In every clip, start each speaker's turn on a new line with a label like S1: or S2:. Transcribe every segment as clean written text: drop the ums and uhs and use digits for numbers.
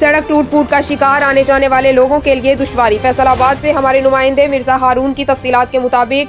S1: सड़क टूट फूट का शिकार आने जाने वाले लोगों के लिए दुश्वारी। फैसलाबाद से हमारे नुमाइंदे मिर्ज़ा हारून की तफसीलात के मुताबिक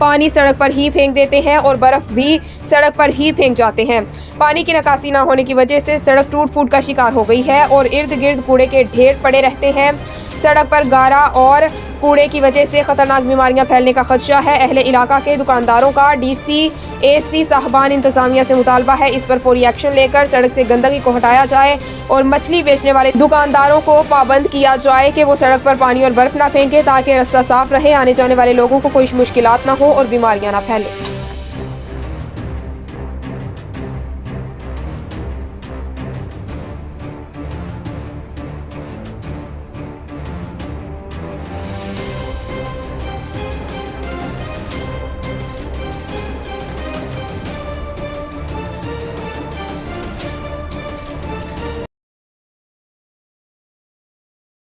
S1: पानी सड़क पर ही फेंक देते हैं और बर्फ़ भी सड़क पर ही फेंक जाते हैं। पानी की निकासी न होने की वजह से सड़क टूट फूट का शिकार हो गई है और इर्द गिर्द कूड़े के ढेर पड़े रहते हैं। सड़क पर गारा और कूड़े की वजह से खतरनाक बीमारियां फैलने का खदशा है। अहले इलाका के दुकानदारों का डीसी एसी साहबान इंतजामिया से मुतालबा है इस पर फौरी एक्शन लेकर सड़क से गंदगी को हटाया जाए और मछली बेचने वाले दुकानदारों को पाबंद किया जाए कि वो सड़क पर पानी और बर्फ ना फेंके ताकि रास्ता साफ रहे, आने जाने वाले लोगों को कोई मुश्किलात ना हो और बीमारियां ना फैले।